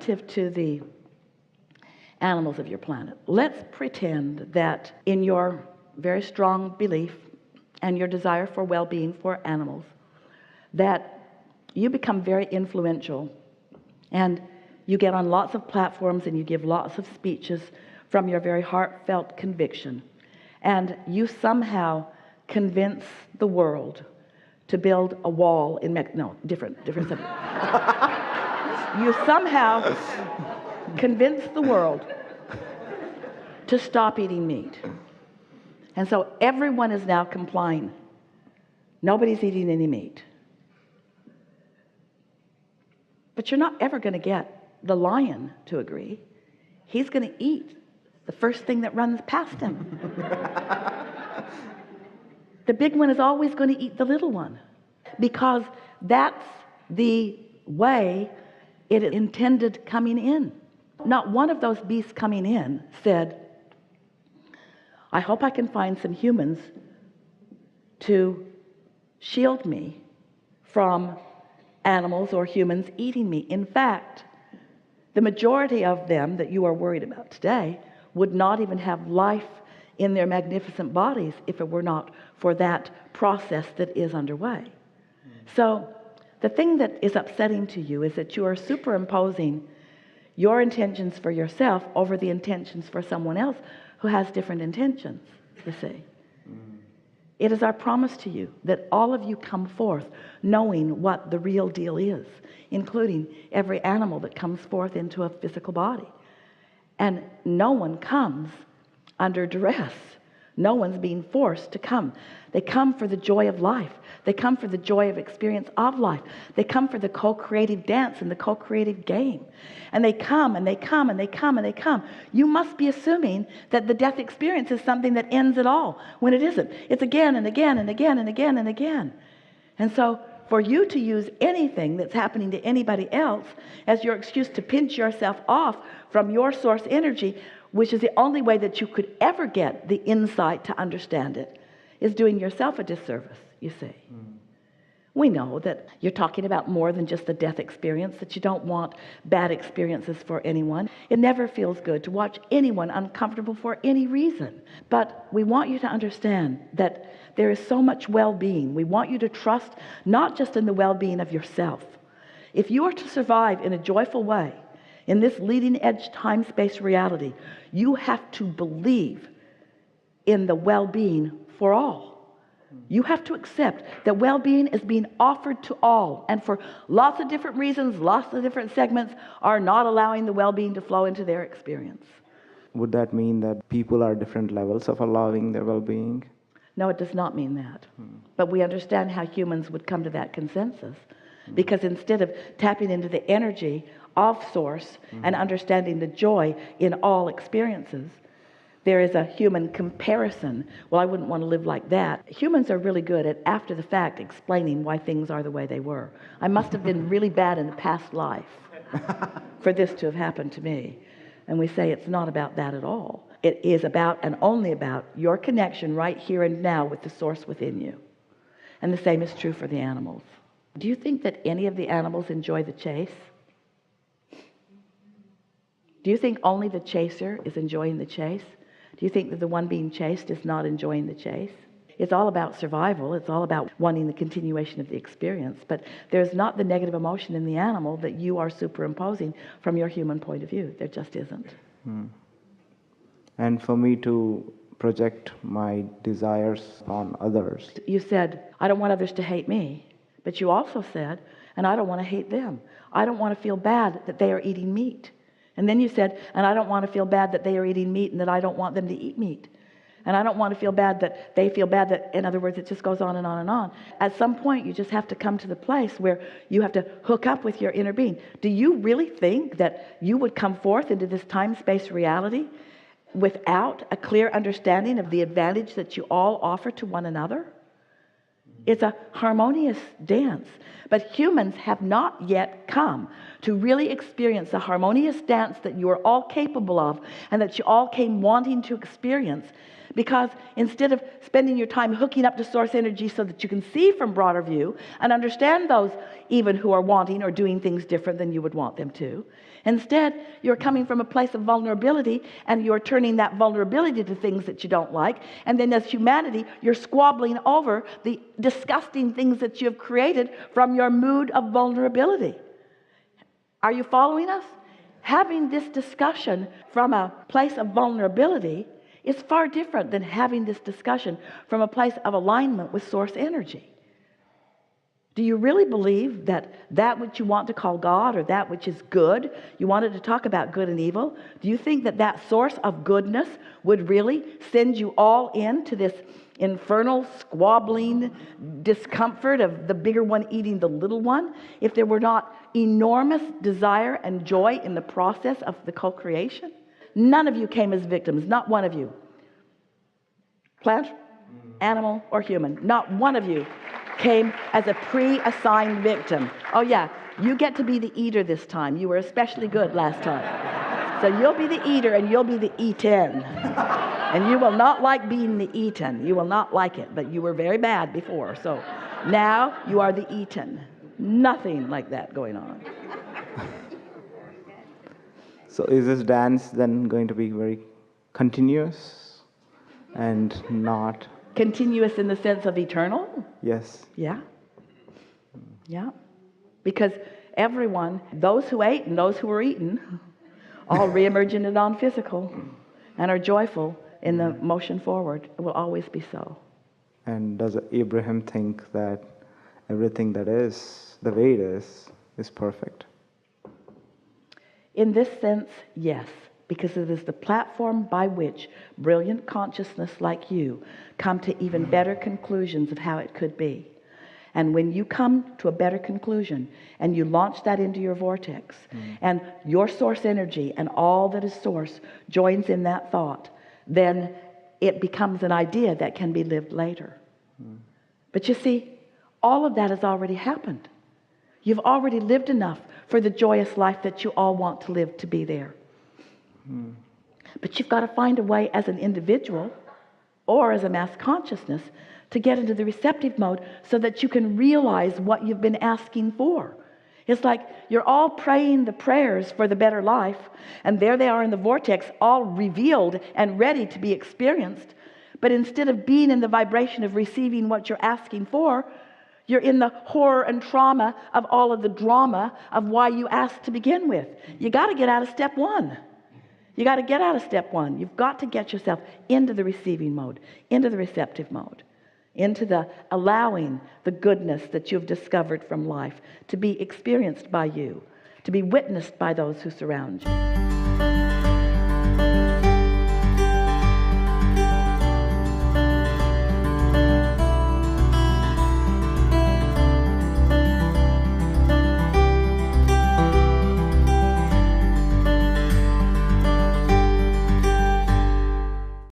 relative to the animals of your planet, let's pretend that in your very strong belief and your desire for well-being for animals, that you become very influential and you get on lots of platforms and you give lots of speeches from your very heartfelt conviction, and you somehow convince the world to build a wall in different subject. You somehow convince the world to stop eating meat, and so everyone is now complying. Nobody's eating any meat. But you're not ever going to get the lion to agree. He's going to eat the first thing that runs past him. The big one is always going to eat the little one, because that's the way it intended coming in. Not one of those beasts coming in said, I hope I can find some humans to shield me from animals or humans eating me. In fact, the majority of them that you are worried about today would not even have life in their magnificent bodies if it were not for that process that is underway. So the thing that is upsetting to you is that you are superimposing your intentions for yourself over the intentions for someone else who has different intentions, you see. It is our promise to you that all of you come forth knowing what the real deal is, including every animal that comes forth into a physical body. And no one comes under duress. No one's being forced to come. They come for the joy of life. They come for the joy of experience of life. They come for the co-creative dance and the co-creative game. And they come and they come and they come and they come. You must be assuming that the death experience is something that ends at all, when it isn't. It's again and again and again and again and again. And so for you to use anything that's happening to anybody else as your excuse to pinch yourself off from your source energy, which is the only way that you could ever get the insight to understand it, is doing yourself a disservice, you see. We know that you're talking about more than just the death experience, that you don't want bad experiences for anyone. It never feels good to watch anyone uncomfortable for any reason. But we want you to understand that there is so much well-being. We want you to trust not just in the well-being of yourself. If you are to survive in a joyful way in this leading-edge time-space reality, you have to believe in the well-being for all. You have to accept that well-being is being offered to all, and for lots of different reasons, lots of different segments are not allowing the well-being to flow into their experience. Would that mean that people are different levels of allowing their well-being? No, it does not mean that. But we understand how humans would come to that consensus, because instead of tapping into the energy of source and understanding the joy in all experiences, there is a human comparison. Well, I wouldn't want to live like that. Humans are really good at, after the fact, explaining why things are the way they were. I must have been really bad in a past life for this to have happened to me. And we say it's not about that at all. It is about and only about your connection right here and now with the source within you. And the same is true for the animals. Do you think that any of the animals enjoy the chase? Do you think only the chaser is enjoying the chase? Do you think that the one being chased is not enjoying the chase? It's all about survival. It's all about wanting the continuation of the experience. But there's not the negative emotion in the animal that you are superimposing from your human point of view. There just isn't. And for me to project my desires on others. You said, I don't want others to hate me. But you also said, and I don't want to hate them. I don't want to feel bad that they are eating meat. And then you said, and I don't want to feel bad that they are eating meat and that I don't want them to eat meat. And I don't want to feel bad that they feel bad that, in other words, it just goes on and on and on. At some point, you just have to come to the place where you have to hook up with your inner being. Do you really think that you would come forth into this time-space reality without a clear understanding of the advantage that you all offer to one another? It's a harmonious dance. But humans have not yet come to really experience the harmonious dance that you are all capable of and that you all came wanting to experience, Because instead of spending your time hooking up to source energy so that you can see from broader view and understand those even who are wanting or doing things different than you would want them to, instead you're coming from a place of vulnerability, and you're turning that vulnerability to things that you don't like, and then as humanity you're squabbling over the disgusting things that you have created from your mood of vulnerability. Are you following us? Having this discussion from a place of vulnerability is far different than having this discussion from a place of alignment with source energy. Do you really believe that that which you want to call God, or that which is good, you wanted to talk about good and evil, do you think that that source of goodness would really send you all into this infernal squabbling discomfort of the bigger one eating the little one, if there were not enormous desire and joy in the process of the co-creation? None of you came as victims, not one of you. Plant, animal, or human, not one of you came as a pre-assigned victim. Oh yeah, you get to be the eater this time. You were especially good last time. So you'll be the eater and you'll be the eaten. And you will not like being the eaten. You will not like it, but you were very bad before. So now you are the eaten. Nothing like that going on. So is this dance then going to be very continuous and not... Continuous in the sense of eternal? Yes. Yeah. Yeah. Because everyone, those who ate and those who were eaten, all reemerge in the non-physical and are joyful in the motion forward. It will always be so. And does Abraham think that everything that is, the way it is perfect? In this sense, yes, because it is the platform by which brilliant consciousness like you come to even better conclusions of how it could be. And when you come to a better conclusion and you launch that into your vortex, and your source energy and all that is source joins in that thought, then it becomes an idea that can be lived later. But you see, all of that has already happened. You've already lived enough for the joyous life that you all want to live to be there. But you've got to find a way as an individual or as a mass consciousness to get into the receptive mode so that you can realize what you've been asking for. It's like you're all praying the prayers for the better life, and there they are in the vortex, all revealed and ready to be experienced. But instead of being in the vibration of receiving what you're asking for, you're in the horror and trauma of all of the drama of why you asked to begin with. You got to get out of step one. You got to get out of step one. You've got to get yourself into the receiving mode, into the receptive mode, into the allowing the goodness that you've discovered from life to be experienced by you, to be witnessed by those who surround you.